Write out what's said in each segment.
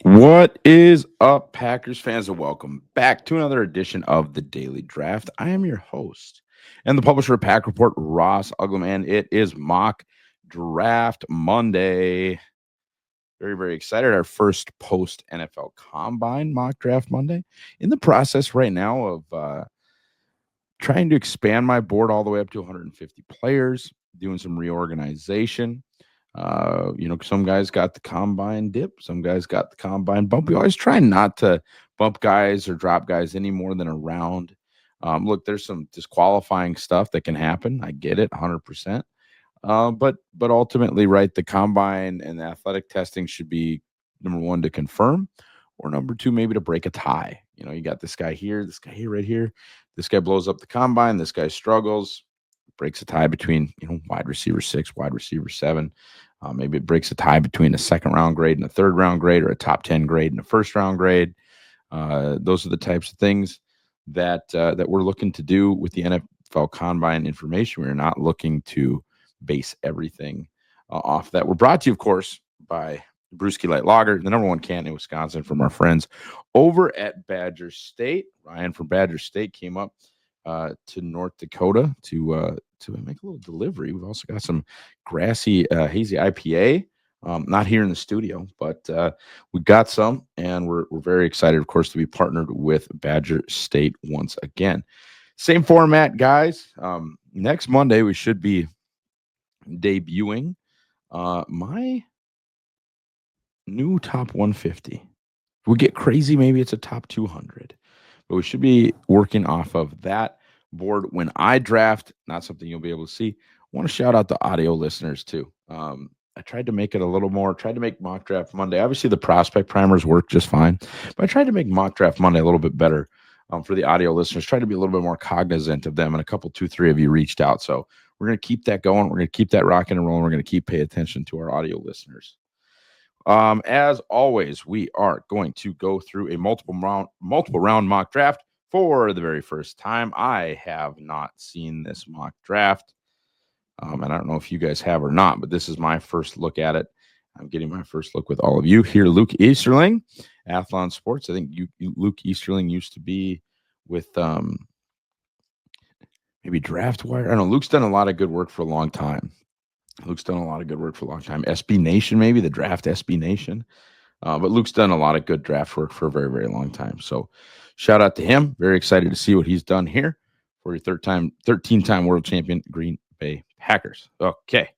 What is up, Packers fans, and welcome back to another edition of the Daily Draft. I am your host and the publisher of Pack Report, Ross Uglem, and it is Mock Draft Monday. Very, very excited. Our first post NFL Combine Mock Draft Monday. In the process right now of trying to expand my board all the way up to 150 players, doing some reorganization. Some guys got the combine dip, some guys got the combine bump. We always try not to bump guys or drop guys any more than a round. Look, there's some disqualifying stuff that can happen. I get it, 100%. But ultimately, right, the combine and the athletic testing should be number one to confirm, or number two, maybe to break a tie. You got this guy here, right here. This guy blows up the combine. This guy struggles, breaks a tie between wide receiver 6, wide receiver 7. Maybe it breaks a tie between a second round grade and a third round grade, or a top 10 grade and a first round grade. Those are the types of things that we're looking to do with the NFL Combine information. We're not looking to base everything off that. We're brought to you, of course, by Brewski Light Lager, the number one can in Wisconsin, from our friends over at Badger State. Ryan from Badger State came up to North Dakota to make a little delivery. We've also got some grassy, hazy IPA. Not here in the studio, but we got some, and we're very excited, of course, to be partnered with Badger State once again. Same format, guys. Next Monday, we should be debuting my new top 150. If we get crazy, maybe it's a top 200, but we should be working off of that board when I draft. Not something you'll be able to see. I want to shout out the audio listeners too. I tried to make it a little more, tried to make Mock Draft Monday. Obviously, the prospect primers work just fine, but I tried to make Mock Draft Monday a little bit better for the audio listeners. Tried to be a little bit more cognizant of them, and a couple, 2, 3 of you reached out. So we're going to keep that going. We're going to keep that rocking and rolling. We're going to keep paying attention to our audio listeners. As always, we are going to go through a multiple round mock draft for the very first time. I have not seen this mock draft. And I don't know if you guys have or not, but this is my first look at it. I'm getting my first look with all of you here. Luke Easterling, Athlon Sports. I think Luke Easterling used to be with maybe Draft Wire. I don't know. Luke's done a lot of good work for a long time. SB Nation, maybe the Draft SB Nation. But Luke's done a lot of good draft work for a very, very long time. So shout out to him. Very excited to see what he's done here for your 13-time world champion Green Bay Packers. Okay.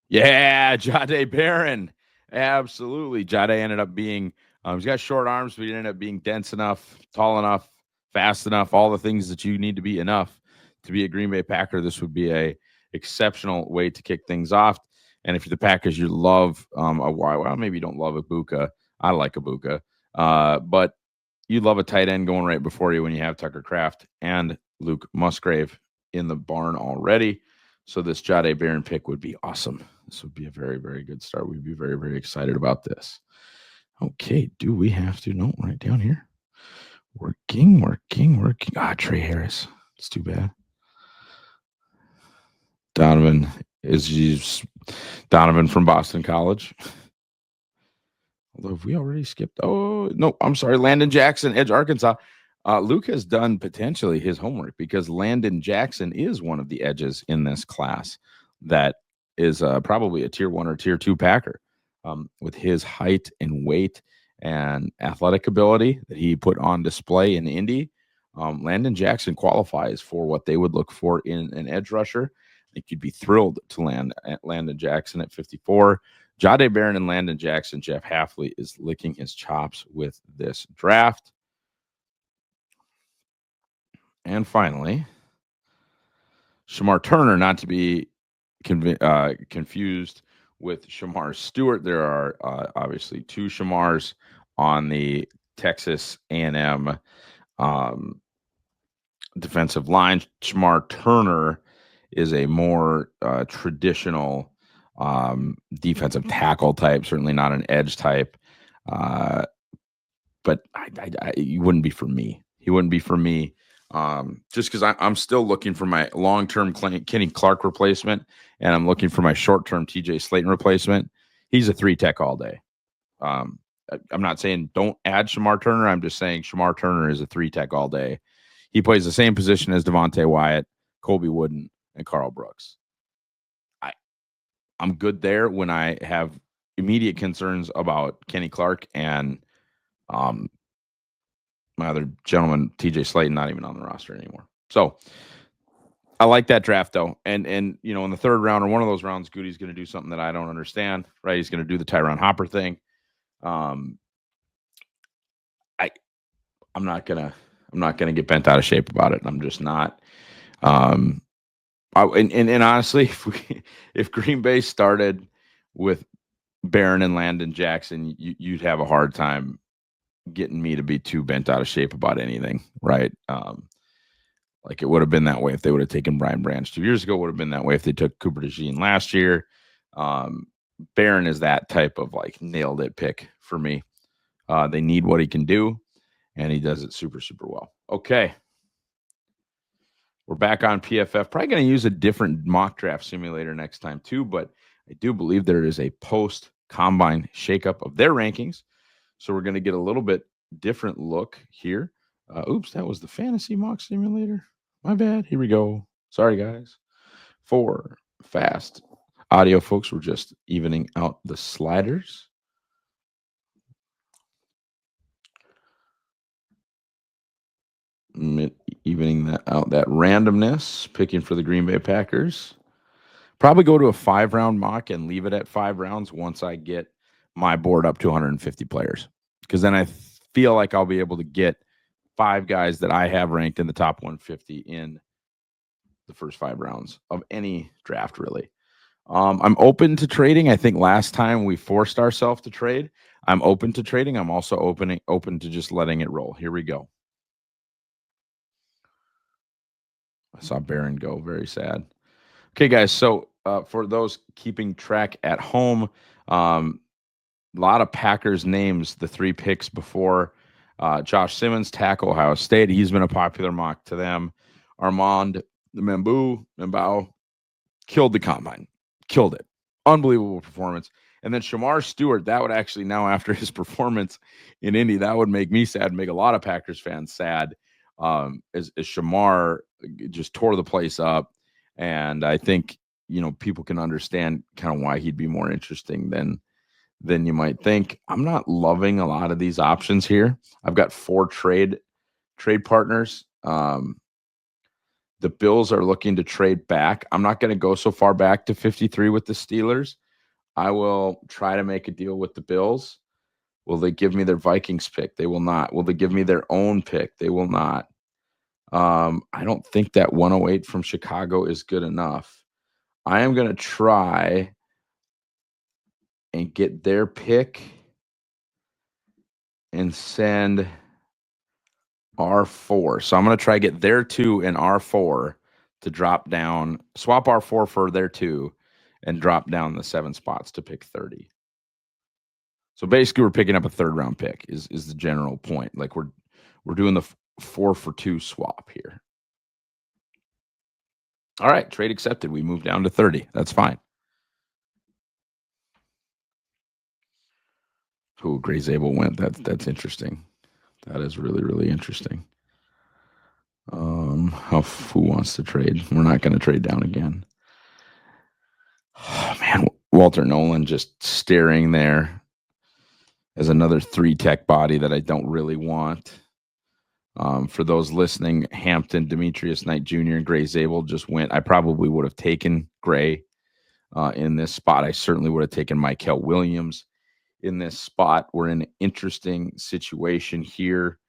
Yeah, Jahdae Barron. Absolutely. Jahdae ended up being, he's got short arms, but he ended up being dense enough, tall enough, fast enough, all the things that you need to be enough to be a Green Bay Packer. This would be a exceptional way to kick things off. And if you're the Packers, you love maybe you don't love Ibuka. I like Ibuka. But you love a tight end going right before you when you have Tucker Kraft and Luke Musgrave in the barn already. So this Jahdae Barron pick would be awesome. This would be a very, very good start. We'd be very, very excited about this. Okay, do we have to? No, right down here. Working. Trey Harris. It's too bad. Donovan from Boston College. Although have we already skipped? Oh, no, I'm sorry. Landon Jackson, Edge, Arkansas. Luke has done potentially his homework because Landon Jackson is one of the edges in this class that is probably a tier 1 or tier 2 Packer with his height and weight and athletic ability that he put on display in Indy. Landon Jackson qualifies for what they would look for in an edge rusher. I think you'd be thrilled to land at Landon Jackson at 54. Jahdae Barron and Landon Jackson. Jeff Hafley is licking his chops with this draft. And finally, Shamar Turner, not to be confused with Shamar Stewart. There are obviously two Shamars on the Texas A&M defensive line. Shamar Turner is a more traditional defensive tackle type, certainly not an edge type. But he wouldn't be for me. Just because I'm still looking for my long-term Kenny Clark replacement, and I'm looking for my short-term TJ Slayton replacement. He's a 3-tech all day. I'm not saying don't add Shamar Turner. I'm just saying Shamar Turner is a 3-tech all day. He plays the same position as Devontae Wyatt, Colby Wooden, and Carl Brooks. I'm good there when I have immediate concerns about Kenny Clark and my other gentleman, TJ Slayton, not even on the roster anymore. So I like that draft though. And in the third round or one of those rounds, Goody's going to do something that I don't understand, right? He's going to do the Tyron Hopper thing. I'm not gonna get bent out of shape about it. I'm just not. And honestly, if Green Bay started with Barron and Landon Jackson, you'd have a hard time getting me to be too bent out of shape about anything, right? Like it would have been that way if they would have taken Brian Branch 2 years ago. Would have been that way if they took Cooper DeJean last year. Barron is that type of like nailed it pick for me. They need what he can do, and he does it super, super well. Okay. We're back on PFF. Probably going to use a different mock draft simulator next time too, but I do believe there is a post-combine shakeup of their rankings. So we're going to get a little bit different look here. Oops, that was the fantasy mock simulator. My bad. Here we go. Sorry, guys. 4 fast audio folks. We're just evening out the sliders. Evening that out, that randomness, picking for the Green Bay Packers. Probably go to a 5-round mock and leave it at 5 rounds once I get my board up to 150 players. Because then I feel like I'll be able to get 5 guys that I have ranked in the top 150 in the first 5 rounds of any draft, really. I'm open to trading. I think last time we forced ourselves to trade. I'm open to trading. I'm also open to just letting it roll. Here we go. I saw Barron go. Very sad. Okay, guys. So for those keeping track at home, a lot of Packers names, the 3 picks before. Josh Simmons, tackle, Ohio State. He's been a popular mock to them. Armand Membao killed the combine. Killed it. Unbelievable performance. And then Shamar Stewart, that would actually now, after his performance in Indy, that would make me sad, make a lot of Packers fans sad. As Shamar just tore the place up. And I think, people can understand kind of why he'd be more interesting than you might think. I'm not loving a lot of these options here. I've got 4 trade partners. The Bills are looking to trade back. I'm not going to go so far back to 53 with the Steelers. I will try to make a deal with the Bills. Will they give me their Vikings pick? They will not. Will they give me their own pick? They will not. I don't think that 108 from Chicago is good enough. I am going to try and get their pick and send R4. So I'm going to try to get their 2 and R4 to drop down, swap R4 for their 2 and drop down the 7 spots to pick 30. So basically we're picking up a 3rd-round pick is the general point. Like we're doing the 4 for 2 swap here. All right, trade accepted. We move down to 30. That's fine. Who Gray Zabel went. That's interesting. That is really, really interesting. Who wants to trade? We're not going to trade down again. Oh, man, Walter Nolan just staring there as another 3-tech body that I don't really want. For those listening, Hampton, Demetrius Knight Jr., and Gray Zabel just went. I probably would have taken Gray in this spot. I certainly would have taken Mykel Williams in this spot. We're in an interesting situation here.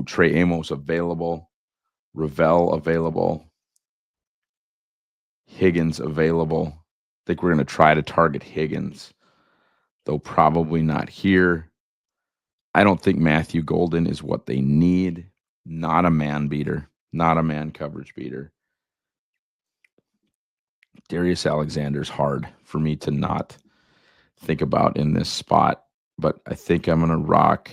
Trey Amos available. Ravel available. Higgins available. I think we're going to try to target Higgins, though probably not here. I don't think Matthew Golden is what they need. Not a man beater. Not a man coverage beater. Darius Alexander's hard for me to not think about in this spot, but I think I'm going to rock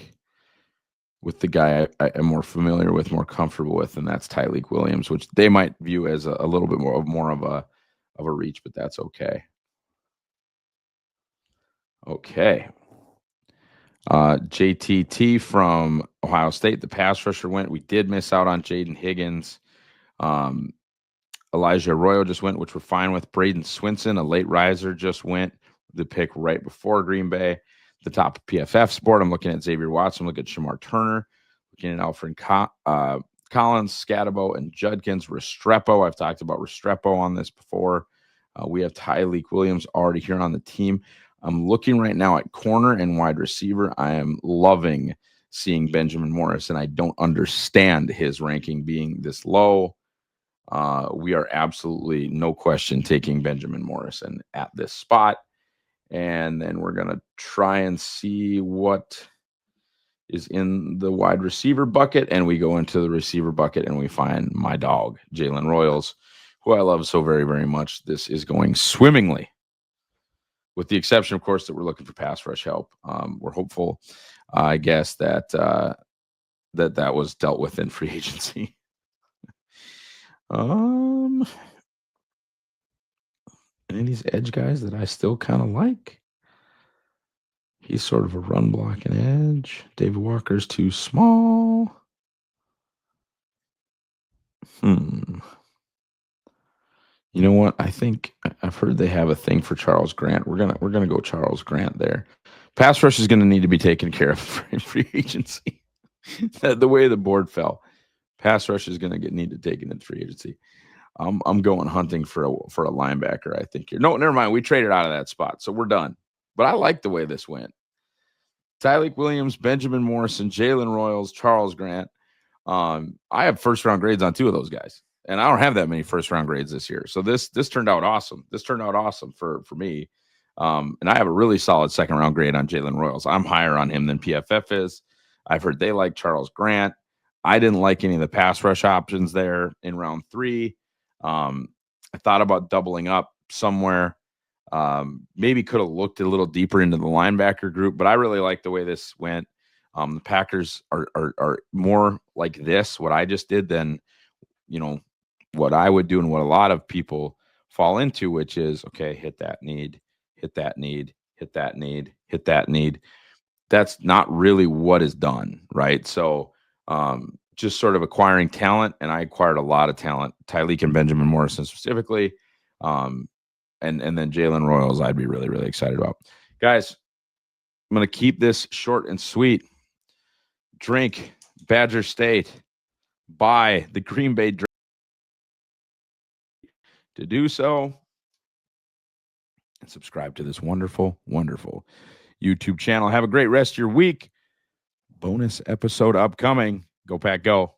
with the guy I am more familiar with, more comfortable with, and that's Tyleik Williams, which they might view as a little bit more of a reach, but that's okay. Okay. JTT from Ohio State, the pass rusher went. We did miss out on Jaden Higgins. Elijah Arroyo just went, which we're fine with. Braden Swinson, a late riser, just went. The pick right before Green Bay. The top of PFF's board, I'm looking at Xavier Watson, looking at Shamar Turner, looking at Alfred Collins, Scatabo, and Judkins. Restrepo, I've talked about Restrepo on this before. We have Tyleek Williams already here on the team. I'm looking right now at corner and wide receiver. I am loving seeing Benjamin Morris, and I don't understand his ranking being this low. We are absolutely, no question, taking Benjamin Morrison at this spot. And then we're going to try and see what is in the wide receiver bucket. And we go into the receiver bucket and we find my dog, Jalen Royals, who I love so very, very much. This is going swimmingly, with the exception, of course, that we're looking for pass rush help. We're hopeful, I guess, that that was dealt with in free agency. Any of these edge guys that I still kind of like. He's sort of a run blocking edge. David Walker's too small. You know what? I think I've heard they have a thing for Charles Grant. We're gonna go Charles Grant there. Pass rush is going to need to be taken care of in free agency. The way the board fell, pass rush is going to need to take it in free agency. I'm going hunting for a linebacker. I think here. No, never mind. We traded out of that spot, so we're done. But I like the way this went. Tyleek Williams, Benjamin Morrison, Jalen Royals, Charles Grant. I have first round grades on two of those guys, and I don't have that many first round grades this year. So this turned out awesome. This turned out awesome for me. And I have a really solid second round grade on Jalen Royals. I'm higher on him than PFF is. I've heard they like Charles Grant. I didn't like any of the pass rush options there in round 3. I thought about doubling up somewhere. Maybe could have looked a little deeper into the linebacker group, but I really like the way this went. The Packers are more like this, what I just did, than, what I would do and what a lot of people fall into, which is, okay, hit that need, hit that need, hit that need, hit that need. That's not really what is done, right? So just sort of acquiring talent, and I acquired a lot of talent, Tyleek and Benjamin Morrison specifically. And then Jalen Royals, I'd be really, really excited about. Guys, I'm going to keep this short and sweet. Drink Badger State. Buy the Green Bay drink. To do so, and subscribe to this wonderful, wonderful YouTube channel. Have a great rest of your week. Bonus episode upcoming. Go Pack Go.